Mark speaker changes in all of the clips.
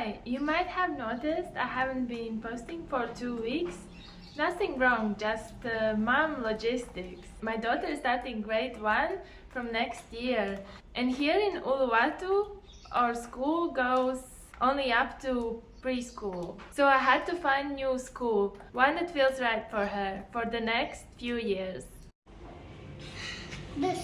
Speaker 1: Hi, you might have noticed I haven't been posting for 2 weeks. Nothing wrong, just mom logistics. My daughter is starting grade 1 from next year, and here in Uluwatu, our school goes only up to preschool. So I had to find new school, one that feels right for her for the next few years.
Speaker 2: My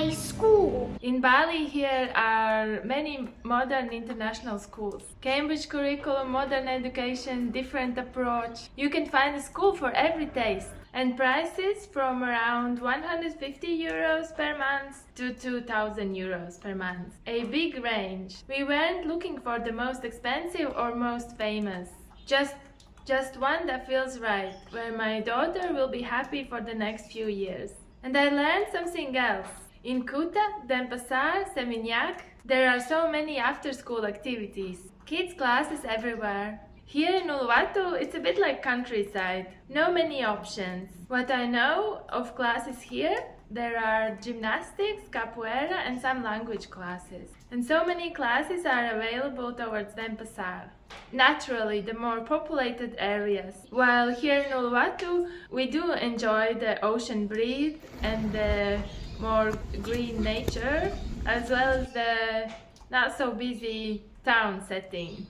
Speaker 2: school.
Speaker 1: In Bali here are many modern international schools. Cambridge curriculum, modern education, different approach. You can find a school for every taste. And prices from around 150 euros per month to 2000 euros per month. A big range. We weren't looking for the most expensive or most famous. Just one that feels right, where my daughter will be happy for the next few years. And I learned something else. In Kuta, Denpasar, Seminyak, there are so many after-school activities. Kids' classes everywhere. Here in Uluwatu, it's a bit like countryside. No many options. What I know of classes here, there are gymnastics, capoeira and some language classes. And so many classes are available towards Denpasar. Naturally, the more populated areas. While here in Uluwatu, we do enjoy the ocean breeze and the more green nature, as well as the not so busy town setting.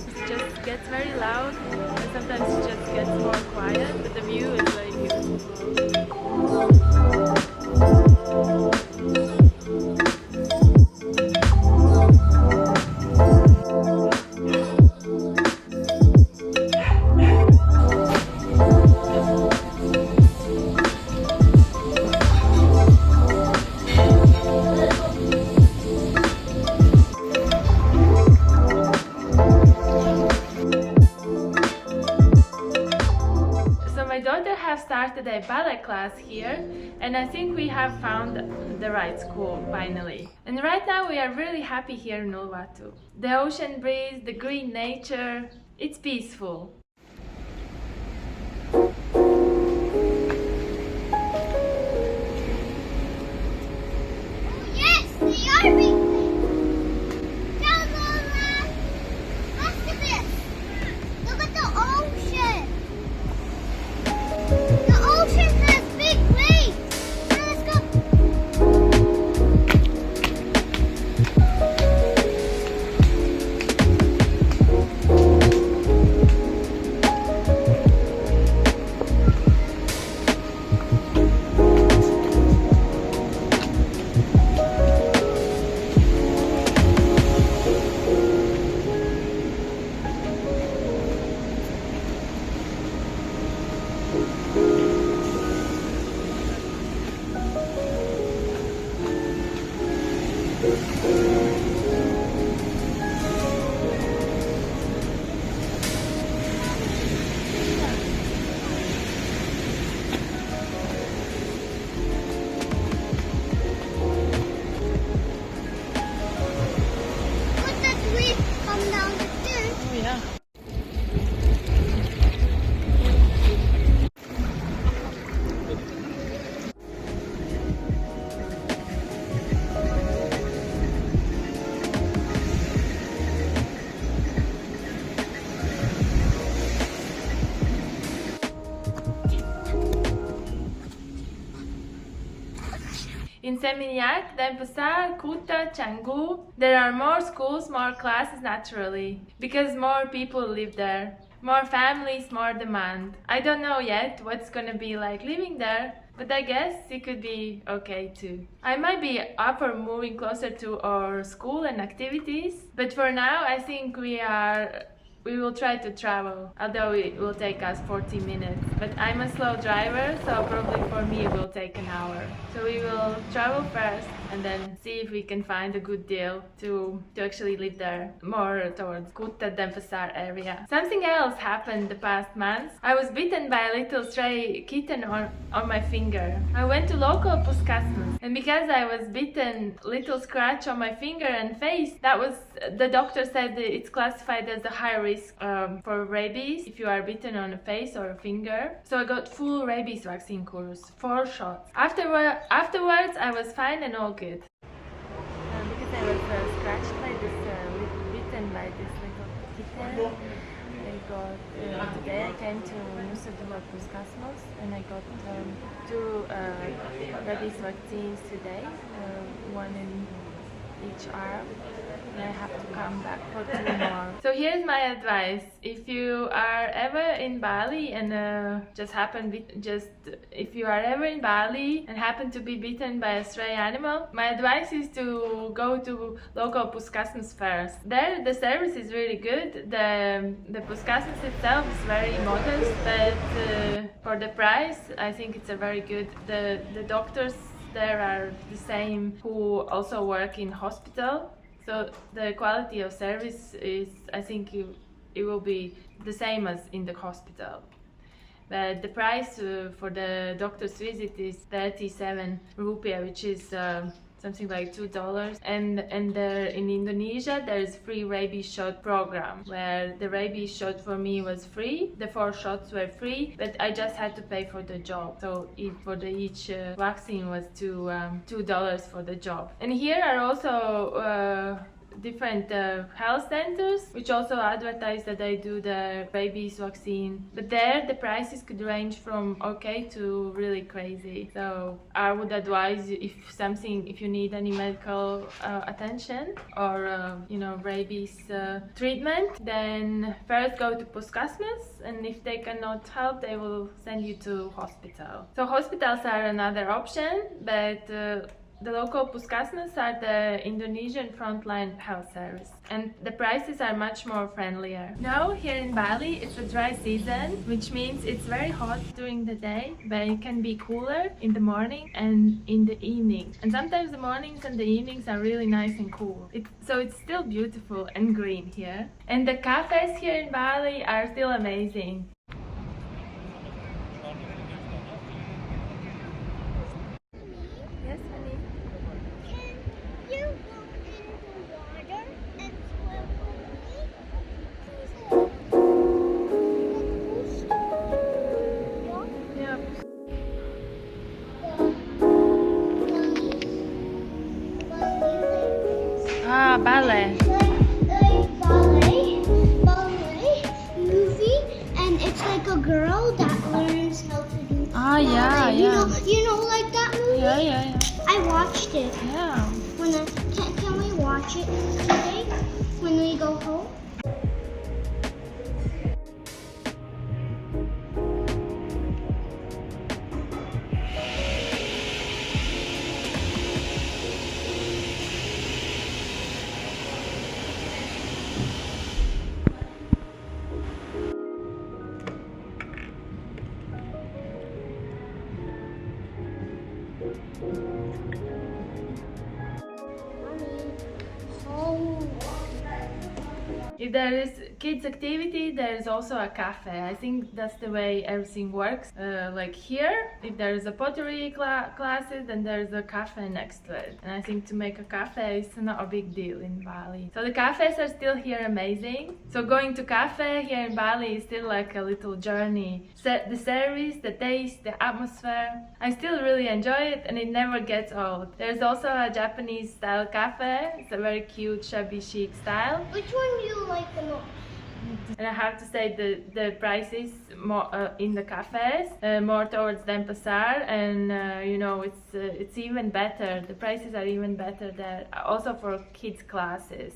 Speaker 1: It just gets very loud, and sometimes it just gets more quiet, but the view is very beautiful. My daughter has started a ballet class here, and I think we have found the right school finally. And right now we are really happy here in Uluwatu. The ocean breeze, the green nature, it's peaceful.
Speaker 2: Yes, the army! Down Lola! Look at this! Look at the ocean! The ocean has big waves! Now let's go!
Speaker 1: In Seminyak, Denpasar, Kuta, Canggu, there are more schools, more classes naturally, because more people live there. More families, more demand. I don't know yet what's gonna be like living there, but I guess it could be okay too. I might be up for moving closer to our school and activities, but for now I think we will try to travel, although it will take us 40 minutes. But I'm a slow driver, so probably for me it will take an hour. So we will travel first and then see if we can find a good deal to actually live there, more towards Kuta, Denpasar area. Something else happened the past month. I was bitten by a little stray kitten on my finger. I went to local Puskesmas, and because I was bitten, little scratch on my finger and face, the doctor said that it's classified as a high risk for rabies if you are bitten on a face or a finger. So I got full rabies vaccine course, 4 shots. Afterwards I was fine and all good. because I was scratched by this, bitten by this little kitten. I got today I came to Puskesmas and I got two rabies vaccines today, one in each arm, and I have to come back for 2 more. So here's my advice: if you are ever in Bali and if you are ever in Bali and happen to be bitten by a stray animal, my advice is to go to local Puskesmas first. There the service is really good. The Puskesmas itself is very modest, but for the price I think it's a very good. The doctors there are the same who also work in hospital, so the quality of service is, I think it will be the same as in the hospital. But the price for the doctor's visit is 37 rupiah, which is something like $2. And there in Indonesia there is free rabies shot program where the rabies shot for me was free. The 4 shots were free, but I just had to pay for the job. So each vaccine was $2 for the job. And here are also different health centers which also advertise that they do the rabies vaccine, but there the prices could range from okay to really crazy. So I would advise you, if you need any medical attention or rabies treatment, then first go to Puskesmas, and if they cannot help they will send you to hospital. So hospitals are another option, but the local Puskesmas are the Indonesian frontline health service, and the prices are much more friendlier. Now here in Bali it's a dry season, which means it's very hot during the day, but it can be cooler in the morning and in the evening. And sometimes the mornings and the evenings are really nice and cool. So it's still beautiful and green here. And the cafes here in Bali are still amazing. Ballet.
Speaker 2: Ballet movie, and it's like a girl that learns how to do ballet.
Speaker 1: Yeah.
Speaker 2: You know, like that movie.
Speaker 1: Yeah.
Speaker 2: I watched it.
Speaker 1: Yeah.
Speaker 2: Can we watch it today when we go home?
Speaker 1: If there is kids activity, there is also a cafe. I think that's the way everything works. Like here, if there is a pottery classes, then there is a cafe next to it. And I think to make a cafe is not a big deal in Bali. So the cafes are still here amazing. So going to cafe here in Bali is still like a little journey. The service, the taste, the atmosphere, I still really enjoy it, and it never gets old. There's also a Japanese style cafe. It's a very cute, shabby chic style.
Speaker 2: Which one do you like the most?
Speaker 1: And I have to say the prices more in the cafes more towards Denpasar, and it's even better. The prices are even better there. Also for kids classes.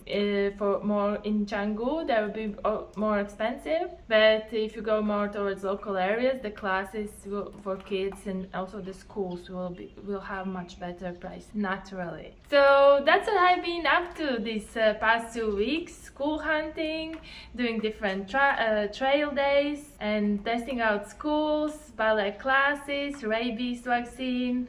Speaker 1: For more in Canggu, they will be more expensive. But if you go more towards local areas, the classes for kids and also the schools will have much better price naturally. So that's what I've been up to these past 2 weeks: school hunting, doing different trail days, and testing out schools, ballet classes, rabies vaccine,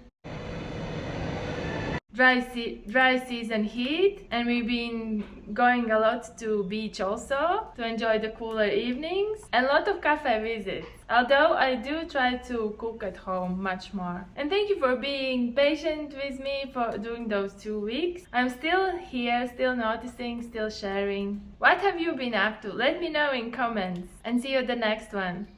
Speaker 1: dry season heat, and we've been going a lot to beach also to enjoy the cooler evenings, and a lot of cafe visits, although I do try to cook at home much more. And thank you for being patient with me for during those 2 weeks. I'm still here, still noticing, still sharing. What have you been up to? Let me know in comments, and see you at the next one.